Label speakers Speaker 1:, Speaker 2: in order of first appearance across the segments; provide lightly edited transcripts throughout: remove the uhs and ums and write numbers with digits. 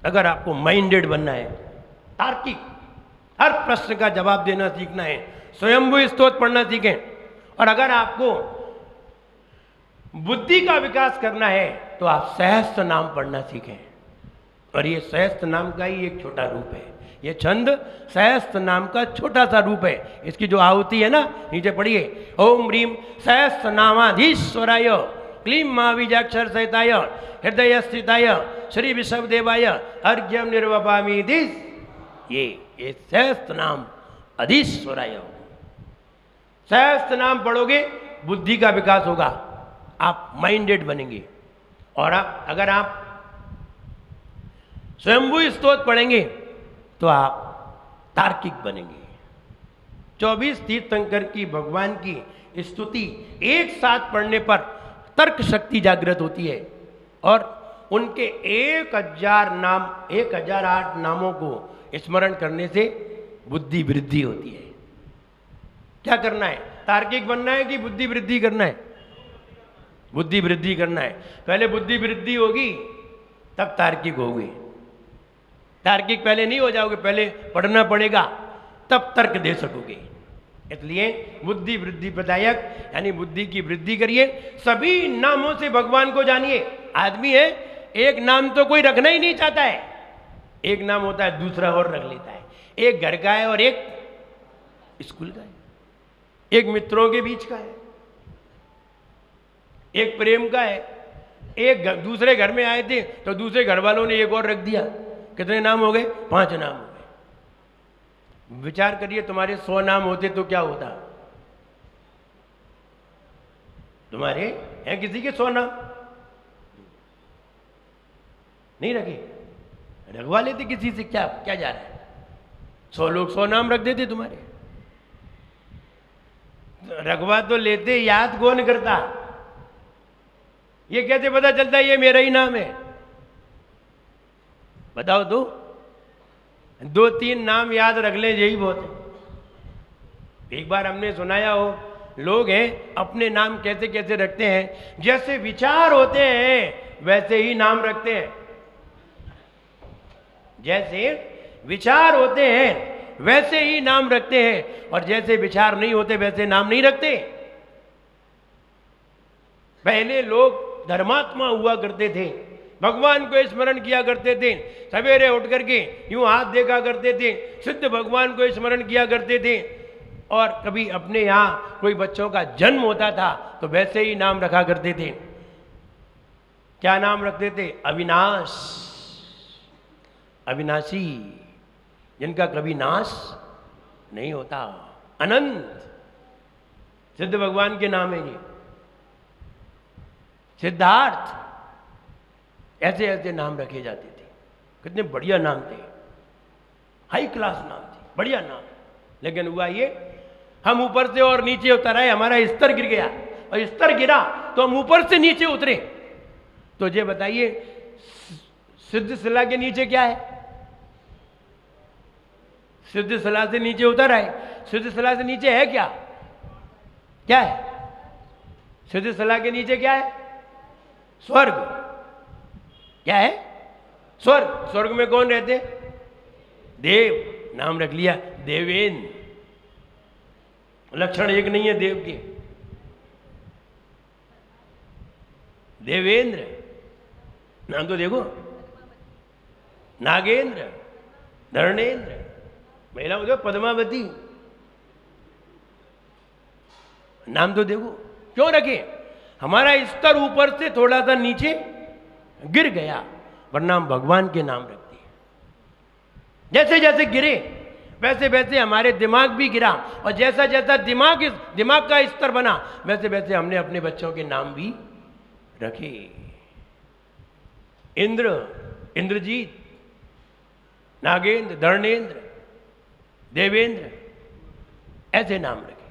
Speaker 1: अगर आपको माइंडेड बनना है, तार्किक, हर प्रश्न का जवाब देना सीखना है, स्वयंभू स्तोत्र पढ़ना सीखें। और अगर आपको बुद्धि का विकास करना है तो आप सहस्त्र नाम पढ़ना सीखें। और ये सहस्त्र नाम का ही एक छोटा रूप है। ये छंद सहस्त्र नाम का छोटा सा रूप है। इसकी जो आहुति है ना, नीचे पढ़िए, ओम ह्रीम सहस्त्र नामाधीश्वराय क्लीं महाबीजाक्षर सहिताय हृदय स्थिताय श्री विश्वदेवाय अर्घ्यम निर्वपामि दिस। ये सहस्त्र नाम अधीश्वराय, सहस्त्र नाम पढ़ोगे बुद्धि का विकास होगा, आप माइंडेड बनेंगे। और अगर आप स्वयंभू स्तोत्र पढ़ेंगे तो आप तार्किक बनेंगे। 24 तीर्थंकर की भगवान की स्तुति एक साथ पढ़ने पर तर्क शक्ति जागृत होती है और उनके 1008 नामों को स्मरण करने से बुद्धि वृद्धि होती है। क्या करना है? तार्किक बनना है कि बुद्धि वृद्धि करना है? बुद्धि वृद्धि करना है। पहले बुद्धि वृद्धि होगी तब तार्किक होगी। तार्किक पहले नहीं हो जाओगे, पहले पढ़ना पड़ेगा तब तर्क दे सकोगे। इसलिए बुद्धि वृद्धि प्रदायक यानी बुद्धि की वृद्धि करिए। सभी नामों से भगवान को जानिए। आदमी है, एक नाम तो कोई रखना ही नहीं चाहता है। एक नाम होता है, दूसरा और रख लेता है। एक घर का है और एक स्कूल का है, एक मित्रों के बीच का है, एक प्रेम का है, एक दूसरे घर में आए थे तो दूसरे घर वालों ने एक और रख दिया। कितने नाम हो गए? 5 नाम हो गए। विचार करिए, तुम्हारे 100 नाम होते तो क्या होता? तुम्हारे हैं किसी के 100 नाम? नहीं रखे, रखवा लेते किसी से। क्या क्या जा रहा है? 100 लोग 100 नाम रख देते तुम्हारे। रखवा तो लेते, याद कौन करता? ये कैसे पता चलता ये मेरा ही नाम है? बताओ तो। 2-3 नाम याद रख ले, यही बहुत है। एक बार हमने सुनाया हो, लोग हैं अपने नाम कैसे कैसे रखते हैं, जैसे विचार होते हैं वैसे ही नाम रखते हैं। जैसे विचार होते हैं वैसे ही नाम रखते हैं, और जैसे विचार नहीं होते वैसे नाम नहीं रखते। पहले लोग धर्मात्मा हुआ करते थे, भगवान को स्मरण किया करते थे, सवेरे उठ करके यूं हाथ देखा करते थे, सिद्ध भगवान को स्मरण किया करते थे। और कभी अपने यहाँ कोई बच्चों का जन्म होता था तो वैसे ही नाम रखा करते थे। क्या नाम रखते थे? अविनाश, अविनाशी, जिनका कभी नाश नहीं होता। अनंत, सिद्ध भगवान के नाम है ये। सिद्धार्थ, ऐसे ऐसे नाम रखे जाते थे। कितने बढ़िया नाम थे, हाई क्लास नाम थे, बढ़िया नाम। लेकिन हुआ ये, हम ऊपर से और नीचे उतर आए, हमारा स्तर गिर गया, और स्तर गिरा तो हम ऊपर से नीचे उतरे। तो ये बताइए, सिद्ध शिला के नीचे क्या है? सिद्ध शिला से नीचे उतर आए, सिद्ध शिला से नीचे है क्या? क्या है? सिद्ध शिला के नीचे क्या है? स्वर्ग। क्या है? स्वर्ग। स्वर्ग में कौन रहते? देव। नाम रख लिया देवेंद्र। लक्षण एक नहीं है देव के। देवेंद्र नाम तो देखो, नागेंद्र, धर्णेंद्र, महिला जो पद्मावती, नाम तो देखो। क्यों रखे? हमारा स्तर ऊपर से थोड़ा सा नीचे गिर गया, वरना हम भगवान के नाम रखते हैं। जैसे जैसे गिरे वैसे वैसे हमारे दिमाग भी गिरा, और जैसा जैसा दिमाग का स्तर बना वैसे वैसे हमने अपने बच्चों के नाम भी रखे। इंद्र, इंद्रजीत, नागेंद्र, धर्णेंद्र, देवेंद्र, ऐसे नाम रखे।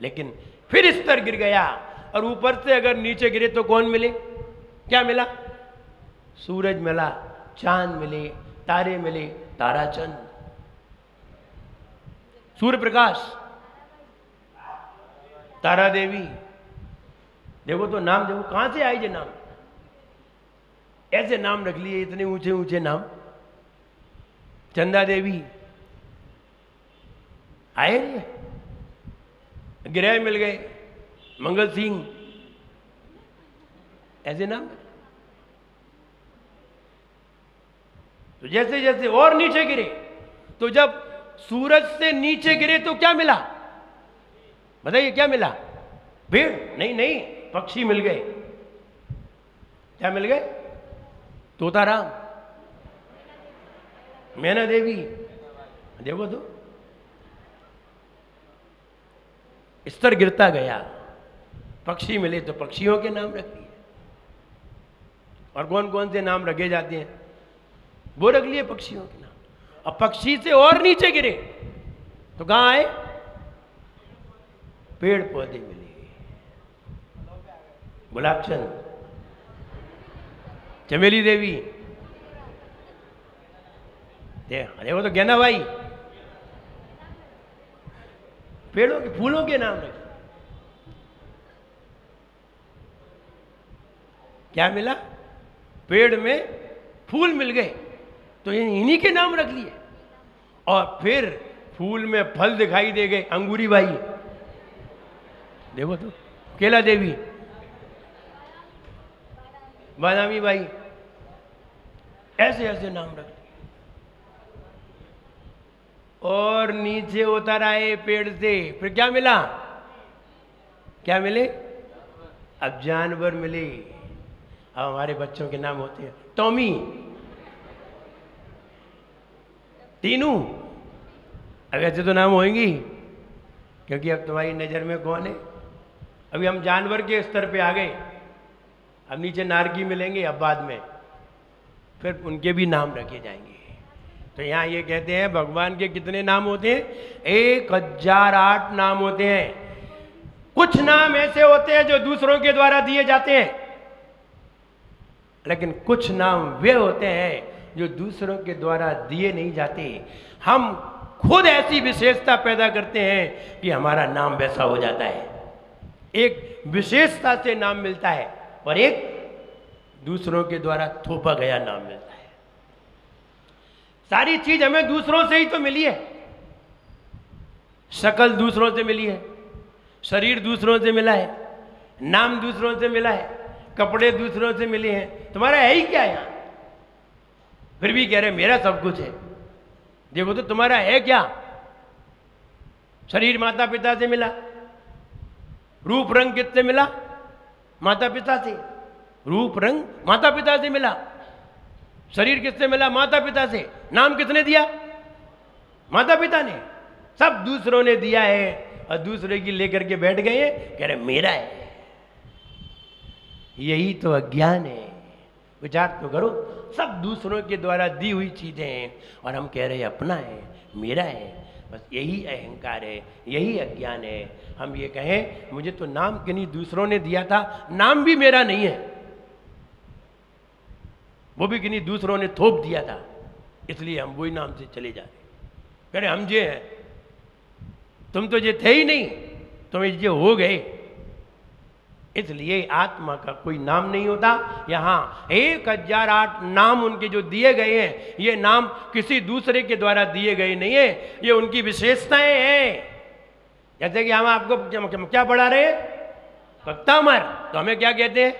Speaker 1: लेकिन फिर स्तर गिर गया, और ऊपर से अगर नीचे गिरे तो कौन मिले? क्या मिला? सूरज मिला, चांद मिले, तारे मिले, ताराचंद, सूर्य प्रकाश, तारा देवी। देखो तो नाम देखो, कहां से आए ये नाम? ऐसे नाम रख लिए, इतने ऊंचे ऊंचे नाम। चंदा देवी आए नहीं, गिरह मिल गए, मंगल सिंह, ऐसे नाम। तो जैसे जैसे और नीचे गिरे, तो जब सूरज से नीचे गिरे तो क्या मिला? बताइए क्या मिला? भीड़? नहीं नहीं, पक्षी मिल गए। क्या मिल गए? तोताराम, मैना देवी। देखो तो स्तर गिरता गया, पक्षी मिले तो पक्षियों के नाम रख लिए। और कौन कौन से नाम रखे जाते हैं वो रख लिए पक्षियों के नाम। अब पक्षी से और नीचे गिरे तो कहां आए? पेड़ पौधे मिले, गुलाबचंद, चमेली देवी, देखो तो गेना भाई, पेड़ों के फूलों के नाम रखे। क्या मिला? पेड़ में फूल मिल गए तो इन्हीं के नाम रख लिए। और फिर फूल में फल दिखाई दे गए, अंगूरी बाई, देखो तो, केला देवी, बादामी बाई, ऐसे ऐसे नाम रख लिए। और नीचे उतर आए पेड़ से, फिर क्या मिला? क्या मिले? अब जानवर मिले। अब हमारे बच्चों के नाम होते हैं टॉमी, टीनू। अब ऐसे तो नाम होंगी, क्योंकि अब तुम्हारी नजर में कौन है? अभी हम जानवर के स्तर पे आ गए, अब नीचे नारकी मिलेंगे, अब बाद में फिर उनके भी नाम रखे जाएंगे। तो यहाँ ये कहते हैं भगवान के कितने नाम होते हैं? 1008 नाम होते हैं। कुछ नाम ऐसे होते हैं जो दूसरों के द्वारा दिए जाते हैं, लेकिन कुछ नाम वे होते हैं जो दूसरों के द्वारा दिए नहीं जाते। हम खुद ऐसी विशेषता पैदा करते हैं कि हमारा नाम वैसा हो जाता है। एक विशेषता से नाम मिलता है और एक दूसरों के द्वारा थोपा गया नाम मिलता है। सारी चीज हमें दूसरों से ही तो मिली है। शक्ल दूसरों से मिली है, शरीर दूसरों से मिला है, नाम दूसरों से मिला है, कपड़े दूसरों से मिले हैं। तुम्हारा है ही क्या यहां? फिर भी कह रहे मेरा सब कुछ है। देखो तो तुम्हारा है क्या? शरीर माता पिता से मिला, रूप रंग किससे मिला? माता पिता से। रूप रंग माता पिता से मिला। शरीर किससे मिला? माता पिता से। नाम किसने दिया? माता पिता ने। सब दूसरों ने दिया है और दूसरे की लेकर के बैठ गए हैं, कह रहे मेरा है। यही तो अज्ञान है। विचार तो करो, सब दूसरों के द्वारा दी हुई चीजें हैं और हम कह रहे हैं अपना है, मेरा है। बस यही अहंकार है, यही अज्ञान है। हम ये कहें मुझे तो नाम किन्हीं दूसरों ने दिया था, नाम भी मेरा नहीं है, वो भी किन्हीं दूसरों ने थोप दिया था, इसलिए हम वही नाम से चले जा रहे। कह रहे हम जे हैं, तुम तो ये थे ही नहीं, तुम ये हो गए। इसलिए आत्मा का कोई नाम नहीं होता। यहां 1008 नाम उनके जो दिए गए हैं, ये नाम किसी दूसरे के द्वारा दिए गए नहीं है, ये उनकी विशेषताएं हैं। जैसे कि हम आपको क्या पढ़ा रहे हैं? भक्तामर। तो हमें क्या कहते हैं?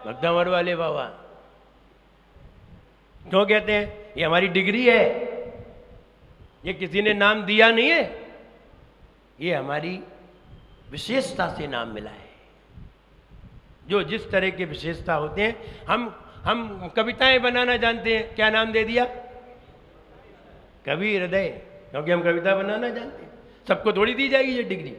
Speaker 1: भक्तामर वाले बाबा। क्यों कहते हैं? ये हमारी डिग्री है, ये किसी ने नाम दिया नहीं है, ये हमारी विशेषता से नाम मिला है। जो जिस तरह के विशेषता होते हैं, हम कविताएं बनाना जानते हैं, क्या नाम दे दिया? कवि हृदय, क्योंकि हम कविता बनाना जानते हैं। सबको थोड़ी दी जाएगी ये डिग्री।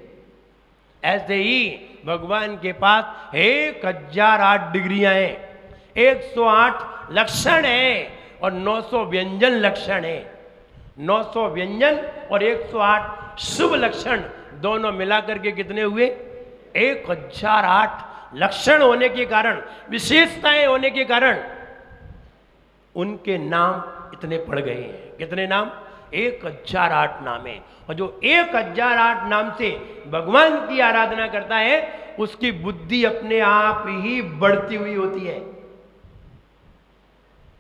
Speaker 1: ऐसे ही भगवान के पास 1008 डिग्रियां हैं, 108 लक्षण हैं और 900 व्यंजन लक्षण हैं। 900 व्यंजन और 108 शुभ लक्षण दोनों मिलाकर के कितने हुए? 1008 लक्षण होने के कारण, विशेषताएं होने के कारण उनके नाम इतने पड़ गए हैं। कितने नाम? 1008 नाम है। और जो 1008 नाम से भगवान की आराधना करता है, उसकी बुद्धि अपने आप ही बढ़ती हुई होती है।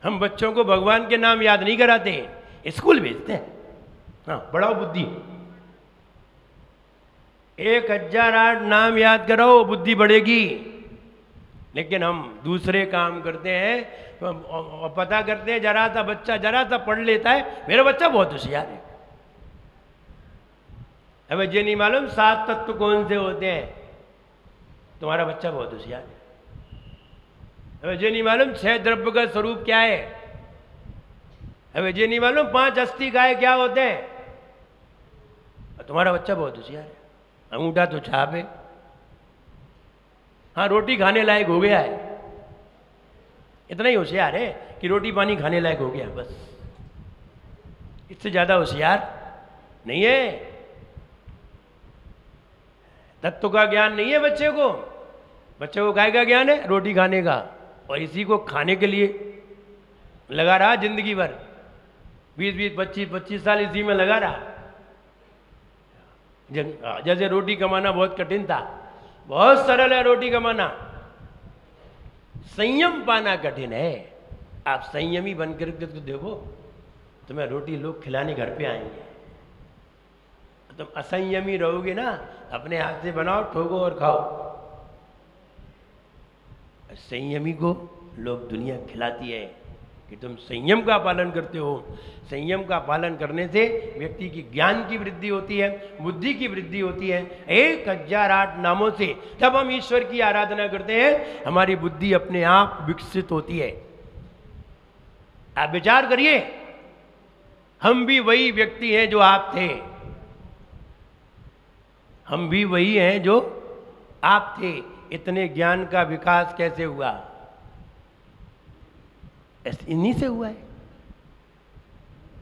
Speaker 1: हम बच्चों को भगवान के नाम याद नहीं कराते, स्कूल भेजते हैं। हाँ, बढ़ाओ बुद्धि। 1008 नाम याद कराओ, बुद्धि बढ़ेगी। लेकिन हम दूसरे काम करते हैं और पता करते हैं, जरा सा बच्चा जरा सा पढ़ लेता है, मेरा बच्चा बहुत होशियार है। अब ये नहीं मालूम 7 तत्व कौन से होते हैं, तुम्हारा बच्चा बहुत होशियार है। अब ये नहीं मालूम 6 द्रव्य का स्वरूप क्या है, अब ये नहीं मालूम 5 अस्थि काय क्या होते हैं, तुम्हारा बच्चा बहुत होशियार है। अंगूठा तो छाप है, हाँ रोटी खाने लायक हो गया है, इतना ही होशियार है कि रोटी पानी खाने लायक हो गया, बस। इससे ज्यादा होशियार नहीं है। तत्व का ज्ञान नहीं है बच्चे को। बच्चे को काय का ज्ञान है? रोटी खाने का, और इसी को खाने के लिए लगा रहा जिंदगी भर, 20-20, 25-25 साल इसी में लगा रहा। जैसे रोटी कमाना बहुत कठिन था, बहुत सरल है रोटी कमाना, संयम पाना कठिन है। आप संयमी बनकर के तो देखो, तुम्हें रोटी लोग खिलाने घर पे आएंगे। तुम असंयमी रहोगे ना, अपने हाथ से बनाओ, ठोको और खाओ। संयमी को लोग दुनिया खिलाती है कि तुम संयम का पालन करते हो। संयम का पालन करने से व्यक्ति की ज्ञान की वृद्धि होती है, बुद्धि की वृद्धि होती है। 1008 नामों से जब हम ईश्वर की आराधना करते हैं, हमारी बुद्धि अपने आप विकसित होती है। आप विचार करिए, हम भी वही व्यक्ति हैं जो आप थे, हम भी वही हैं जो आप थे। इतने ज्ञान का विकास कैसे हुआ? इन्हीं से हुआ है।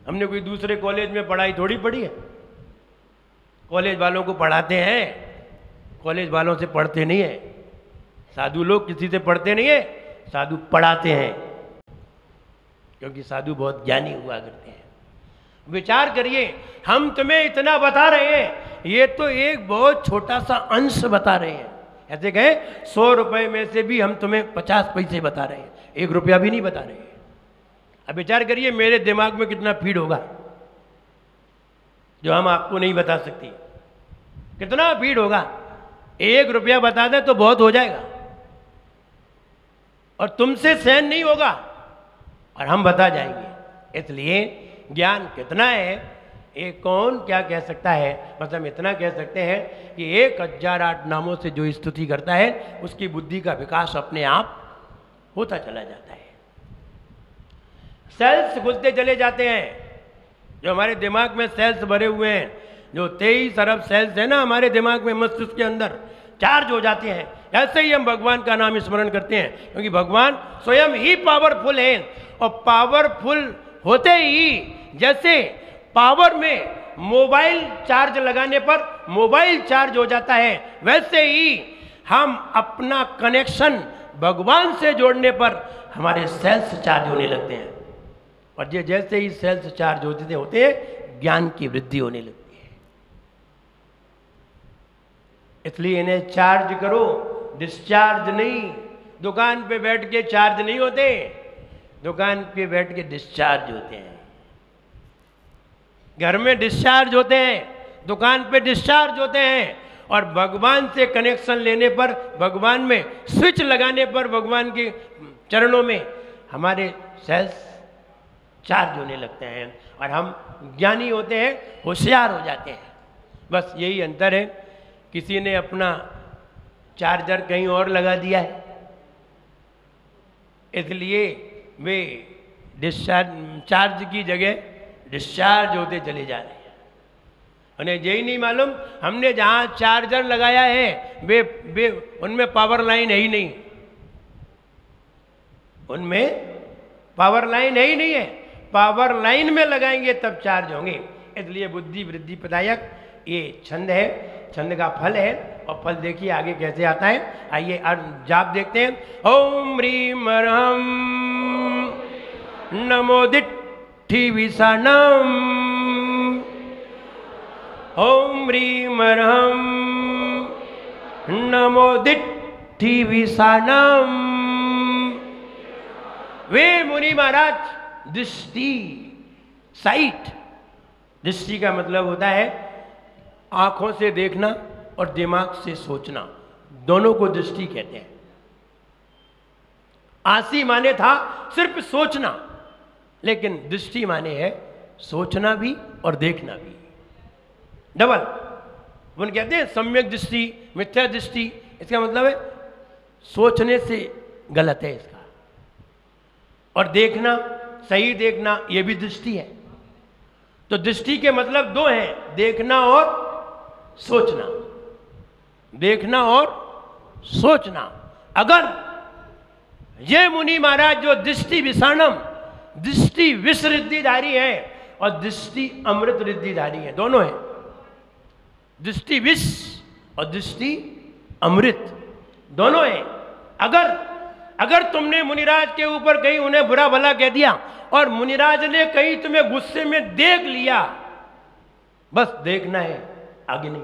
Speaker 1: हमने कोई दूसरे कॉलेज में पढ़ाई थोड़ी पढ़ी है। कॉलेज वालों को पढ़ाते हैं, कॉलेज वालों से पढ़ते नहीं है। साधु लोग किसी से पढ़ते नहीं है, साधु पढ़ाते हैं, क्योंकि साधु बहुत ज्ञानी हुआ करते हैं। विचार करिए, हम तुम्हें इतना बता रहे हैं, ये तो एक बहुत छोटा सा अंश बता रहे हैं। ऐसे कहें 100 रुपए में से भी हम तुम्हें 50 पैसे बता रहे हैं, 1 रुपया भी नहीं बता रहे हैं। अब विचार करिए, मेरे दिमाग में कितना फीड होगा जो हम आपको नहीं बता सकती। कितना फीड होगा? 1 रुपया बता दें तो बहुत हो जाएगा, और तुमसे सहन नहीं होगा, और हम बता जाएंगे। इसलिए ज्ञान कितना है, ये कौन क्या कह सकता है। बस हम इतना कह सकते हैं कि 1008 नामों से जो स्तुति करता है, उसकी बुद्धि का विकास अपने आप होता चला जाता है। सेल्स खुलते चले जाते हैं। जो हमारे दिमाग में सेल्स भरे हुए हैं, जो 23 अरब सेल्स है ना हमारे दिमाग में, मस्तिष्क के अंदर चार्ज हो जाते हैं। ऐसे ही हम भगवान का नाम स्मरण करते हैं, क्योंकि भगवान स्वयं ही पावरफुल हैं। और पावरफुल होते ही, जैसे पावर में मोबाइल चार्ज लगाने पर मोबाइल चार्ज हो जाता है, वैसे ही हम अपना कनेक्शन भगवान से जोड़ने पर हमारे सेल्स चार्ज होने लगते हैं। और ये जैसे ही सेल्स चार्ज होते हैं, ज्ञान की वृद्धि होने लगती है। इसलिए इन्हें चार्ज करो, डिस्चार्ज नहीं। दुकान पे बैठ के चार्ज नहीं होते, दुकान पे बैठ के डिस्चार्ज होते हैं। घर में डिस्चार्ज होते हैं, दुकान पे डिस्चार्ज होते हैं। और भगवान से कनेक्शन लेने पर, भगवान में स्विच लगाने पर, भगवान के चरणों में हमारे सेल्स चार्ज होने लगते हैं, और हम ज्ञानी होते हैं, होशियार हो जाते हैं। बस यही अंतर है। किसी ने अपना चार्जर कहीं और लगा दिया है, इसलिए वे चार्ज की जगह डिस्चार्ज होते चले जा रहे हैं। उन्हें यही नहीं मालूम, हमने जहाँ चार्जर लगाया है वे उनमें पावर लाइन है ही नहीं, उनमें पावर लाइन है ही नहीं है। पावर लाइन में लगाएंगे तब चार्ज होंगे। इसलिए बुद्धि वृद्धि प्रदायक ये छंद है, छंद का फल है। और फल देखिए आगे कैसे आता है। आइए जाप देखते हैं। ओम ह्रीम ह्रम नमो दिट्ठि विषणम, ओम ह्रीम ह्रम नमो दिट्ठि विषणम। वे मुनि महाराज दृष्टि साइट। दृष्टि का मतलब होता है आंखों से देखना और दिमाग से सोचना, दोनों को दृष्टि कहते हैं। आसी माने था सिर्फ सोचना, लेकिन दृष्टि माने है सोचना भी और देखना भी, डबल। वो कहते हैं सम्यक दृष्टि, मिथ्या दृष्टि। इसका मतलब है सोचने से गलत है इसका, और देखना, सही देखना, यह भी दृष्टि है। तो दृष्टि के मतलब दो हैं, देखना और सोचना। देखना और सोचना। अगर ये मुनि महाराज जो दृष्टि विषाणम, दृष्टि विष रिद्धिधारी है और दृष्टि अमृत रिद्धिधारी है, दोनों है। दृष्टि विष और दृष्टि अमृत दोनों है। अगर तुमने मुनिराज के ऊपर कहीं उन्हें बुरा भला कह दिया और मुनिराज ने कहीं तुम्हें गुस्से में देख लिया, बस देखना है, आगे नहीं।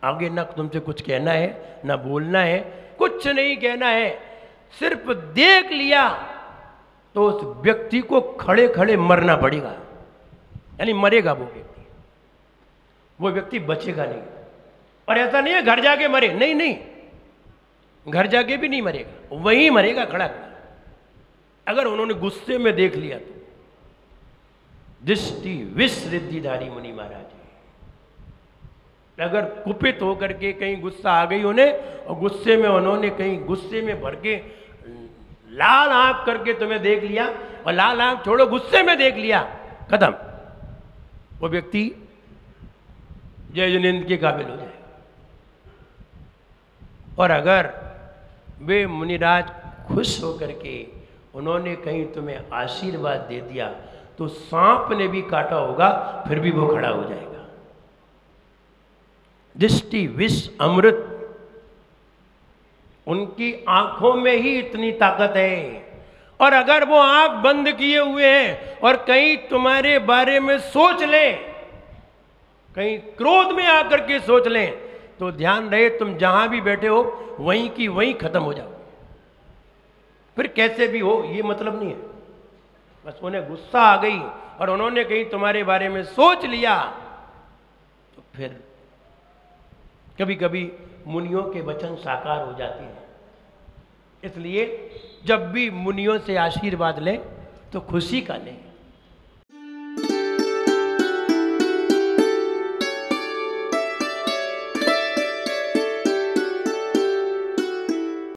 Speaker 1: आगे ना तुमसे कुछ कहना है, ना बोलना है, कुछ नहीं कहना है, सिर्फ देख लिया तो उस व्यक्ति को खड़े खड़े मरना पड़ेगा, यानी मरेगा वो व्यक्ति बचेगा नहीं। और ऐसा नहीं है घर जाके मरे, नहीं नहीं, घर जाके भी नहीं मरेगा, वहीं मरेगा खड़ा खड़ा, अगर उन्होंने गुस्से में देख लिया तो। दृष्टि विष रिद्धिधारी मुनि महाराज, अगर कुपित होकर के कहीं गुस्सा आ गई उन्हें और गुस्से में उन्होंने कहीं गुस्से में भर के लाल आंख करके तुम्हें देख लिया, और लाल आंख छोड़ो गुस्से में देख लिया, खत्म, वो व्यक्ति जय जिनेंद्र के काबिल हो जाए। और अगर वे मुनिराज खुश होकर के उन्होंने कहीं तुम्हें आशीर्वाद दे दिया तो सांप ने भी काटा होगा फिर भी वो खड़ा हो जाएगा। दृष्टि विष अमृत, उनकी आंखों में ही इतनी ताकत है। और अगर वो आंख बंद किए हुए हैं और कहीं तुम्हारे बारे में सोच लें, कहीं क्रोध में आकर के सोच लें, तो ध्यान रहे तुम जहां भी बैठे हो वहीं की वहीं खत्म हो जाओ। फिर कैसे भी हो ये मतलब नहीं है, बस उन्हें गुस्सा आ गई और उन्होंने कहीं तुम्हारे बारे में सोच लिया तो फिर कभी कभी मुनियों के वचन साकार हो जाते हैं। इसलिए जब भी मुनियों से आशीर्वाद लें तो खुशी का लें।